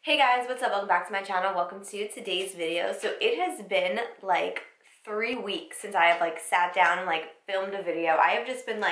Hey guys, what's up? Welcome back to my channel. Welcome to today's video. So it has been like 3 weeks since I have sat down and filmed a video. I have just been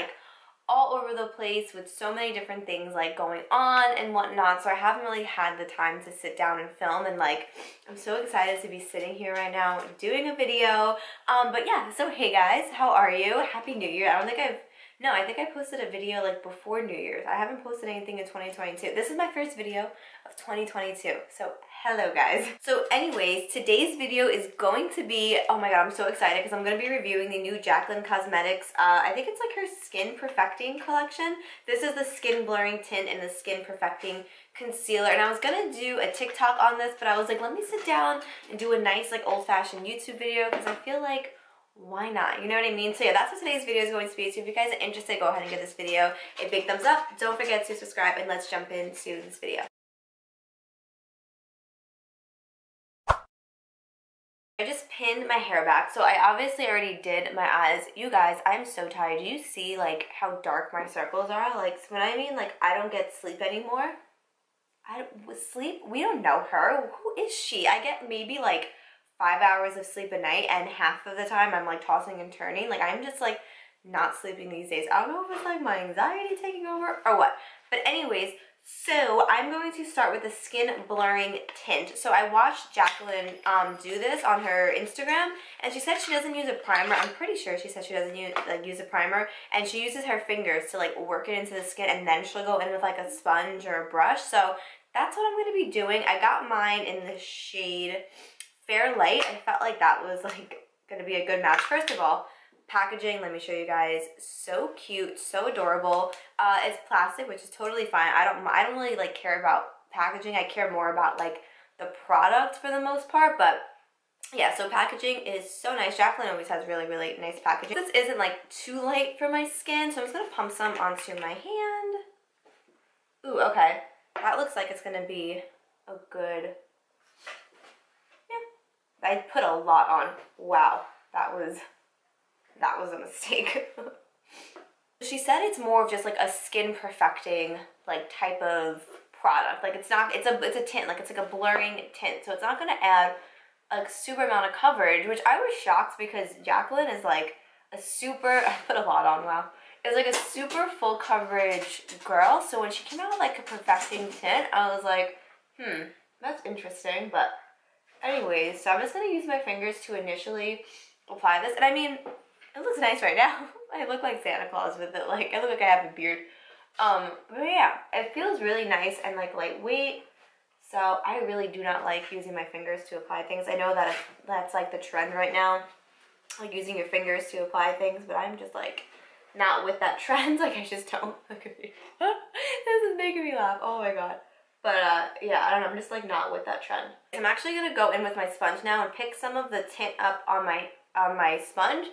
all over the place with so many different things going on and whatnot, so I haven't really had the time to sit down and film, and I'm so excited to be sitting here right now doing a video. But yeah, so hey guys, how are you? Happy New Year. I think I posted a video before New Year's. I haven't posted anything in 2022. This is my first video of 2022. So hello guys. So anyways, today's video is going to be, oh my god, I'm so excited because I'm going to be reviewing the new Jaclyn Cosmetics. I think it's her Skin Perfecting collection. This is the Skin Blurring Tint and the Skin Perfecting Concealer. And I was going to do a TikTok on this, but I was like, let me sit down and do a nice old-fashioned YouTube video because I feel like, why not? You know what I mean? So yeah, that's what today's video is going to be. So if you guys are interested, go ahead and give this video a big thumbs up. Don't forget to subscribe, and let's jump into this video. I just pinned my hair back, so I obviously already did my eyes. You guys, I'm so tired. Do you see how dark my circles are? When I mean I don't get sleep anymore. Sleep? We don't know her. Who is she? I get maybe 5 hours of sleep a night, and half of the time I'm tossing and turning. I'm just not sleeping these days. I don't know if it's my anxiety taking over or what. But anyways, so I'm going to start with the Skin Blurring Tint. So I watched Jaclyn do this on her Instagram, and she said she doesn't use a primer. I'm pretty sure she said she doesn't use a primer, and she uses her fingers to work it into the skin, and then she'll go in with a sponge or a brush. So that's what I'm going to be doing. I got mine in the shade Fair Light. I felt like that was going to be a good match. First of all, packaging, let me show you guys. So cute, so adorable. It's plastic, which is totally fine. I don't really care about packaging. I care more about the product for the most part. But yeah, so packaging is so nice. Jaclyn always has really, really nice packaging. This isn't too light for my skin, so I'm just gonna pump some onto my hand. Ooh, okay. That looks like it's gonna be a good, yeah. I put a lot on. Wow, that was a mistake. She said it's more of just a skin perfecting type of product. It's a tint, it's a blurring tint, so it's not gonna add a super amount of coverage, which I was shocked because Jaclyn is a super, I put a lot on, wow. It's a super full coverage girl, so when she came out with a perfecting tint, I was like, that's interesting. But anyways, so I'm just gonna use my fingers to initially apply this, and I mean, it looks nice right now. I look like Santa Claus with it. I look like I have a beard. But yeah, it feels really nice and lightweight. So I really do not like using my fingers to apply things. I know that that's the trend right now, using your fingers to apply things, but I'm just not with that trend. I just don't. Look at me. This is making me laugh. Oh my god. But yeah, I don't know. I'm just not with that trend. I'm actually gonna go in with my sponge now and pick some of the tint up on my sponge,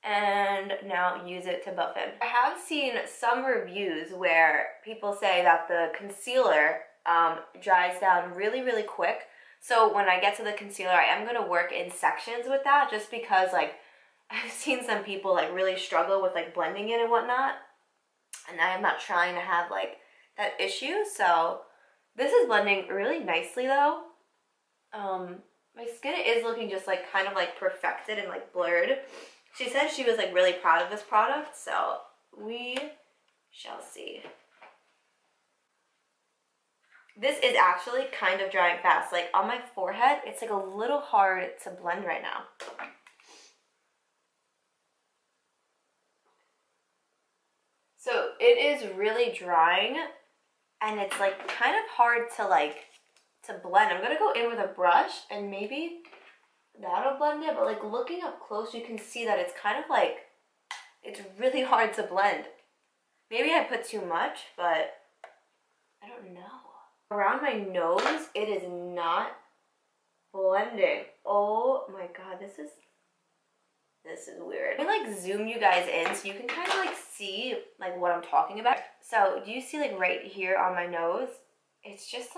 and now use it to buff in. I have seen some reviews where people say that the concealer dries down really, really quick. So when I get to the concealer, I am going to work in sections with that, just because I've seen some people really struggle with blending it and whatnot, and I am not trying to have that issue. So this is blending really nicely though. My skin is looking just kind of perfected and blurred. She said she was really proud of this product, so we shall see. This is actually kind of drying fast. On my forehead, it's a little hard to blend right now. So it is really drying, and it's kind of hard to blend. I'm gonna go in with a brush, and maybe that'll blend it, but looking up close, you can see that it's kind of it's really hard to blend. Maybe I put too much, but I don't know. Around my nose, it is not blending. Oh my god, this is weird. Let me zoom you guys in so you can kind of see what I'm talking about. So do you see right here on my nose? It's just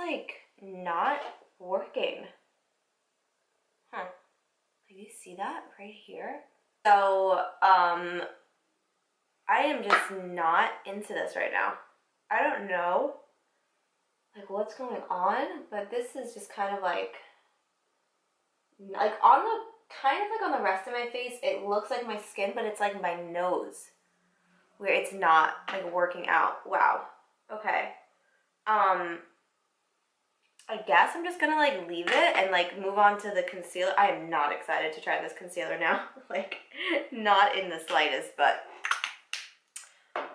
not working. Huh. Do you see that right here? So I am just not into this right now. I don't know like what's going on, but this is just kind of like on the, kind of like on the rest of my face, it looks like my skin, but it's like my nose where it's not like working out. Wow. Okay. I guess I'm just gonna like leave it and like move on to the concealer. I am not excited to try this concealer now. Like, not in the slightest, but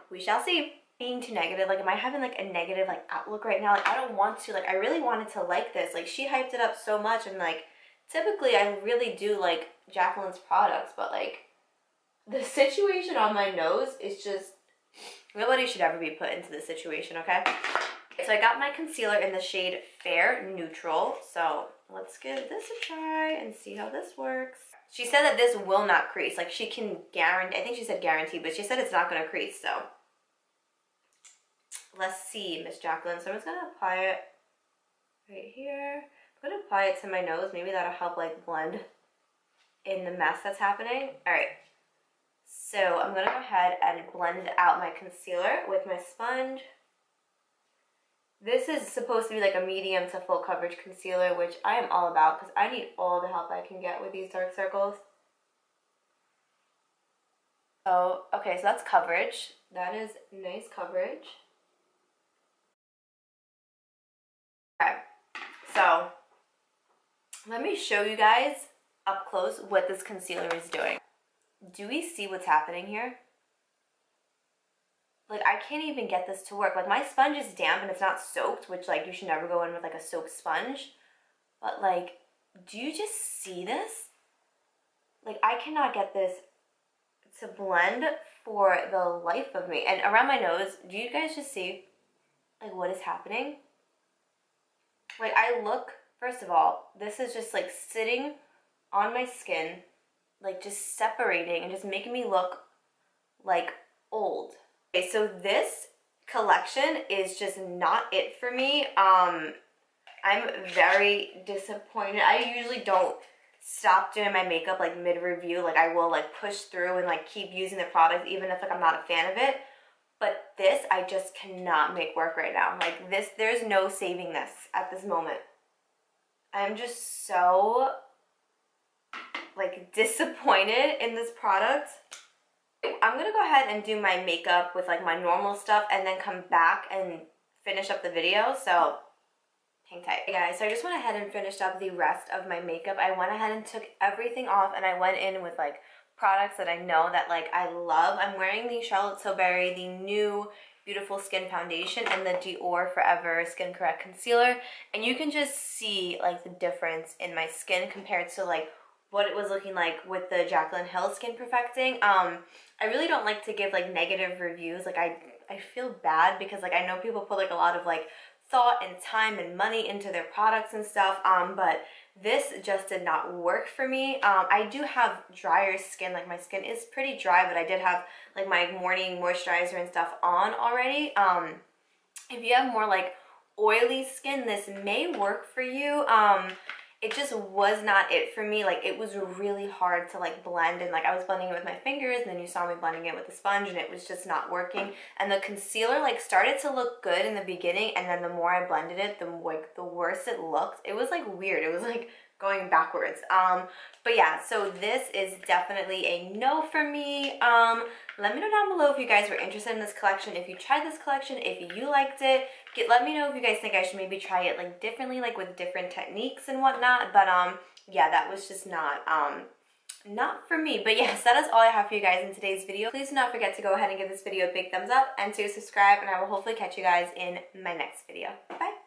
we shall see. Being too negative, like, am I having like a negative like outlook right now? Like, I don't want to, like, I really wanted to like this. Like, she hyped it up so much, and like, typically I really do like Jaclyn's products, but like, the situation on my nose is just, nobody should ever be put into this situation, okay? So I got my concealer in the shade Fair Neutral. So let's give this a try and see how this works. She said that this will not crease. Like, she can guarantee, I think she said guarantee, but she said it's not going to crease. So let's see, Miss Jaclyn. So I'm just going to apply it right here. I'm going to apply it to my nose. Maybe that'll help like blend in the mess that's happening. All right. So I'm going to go ahead and blend out my concealer with my sponge. This is supposed to be like a medium to full coverage concealer, which I am all about because I need all the help I can get with these dark circles. So, okay, so that's coverage. That is nice coverage. Okay, so let me show you guys up close what this concealer is doing. Do we see what's happening here? Like, I can't even get this to work. Like, my sponge is damp and it's not soaked, which, like, you should never go in with, like, a soaked sponge. But, like, do you just see this? Like, I cannot get this to blend for the life of me. And around my nose, do you guys just see, like, what is happening? Like, I look, first of all, this is just, like, sitting on my skin, like, just separating and just making me look, like, old. Okay, so this collection is just not it for me. I'm very disappointed. I usually don't stop doing my makeup like mid-review. Like, I will like push through and like keep using the product even if like I'm not a fan of it. But this, I just cannot make work right now. Like, this, there's no saving this at this moment. I'm just so like disappointed in this product. I'm gonna go ahead and do my makeup with like my normal stuff and then come back and finish up the video, so hang tight. Hey guys, so I just went ahead and finished up the rest of my makeup. I went ahead and took everything off and I went in with like products that I know that like I love. I'm wearing the Charlotte Tilbury, the new Beautiful Skin Foundation, and the Dior Forever Skin Correct Concealer, and you can just see like the difference in my skin compared to like what it was looking like with the Jaclyn Hill Skin Perfecting. I really don't like to give like negative reviews. Like, I feel bad because like I know people put like a lot of like thought and time and money into their products and stuff, but this just did not work for me. I do have drier skin. Like, my skin is pretty dry, but I did have like my morning moisturizer and stuff on already. If you have more like oily skin, this may work for you. It just was not it for me. Like, it was really hard to like blend, and like I was blending it with my fingers and then you saw me blending it with the sponge and it was just not working. And the concealer like started to look good in the beginning, and then the more I blended it, the worse it looked. It was like weird. It was like going backwards. But yeah, so this is definitely a no for me. Let me know down below if you guys were interested in this collection, if you tried this collection, if you liked it. Let me know if you guys think I should maybe try it like differently, like with different techniques and whatnot. But yeah, that was just not for me. But yes, that is all I have for you guys in today's video. Please do not forget to go ahead and give this video a big thumbs up and to subscribe, and I will hopefully catch you guys in my next video. Bye.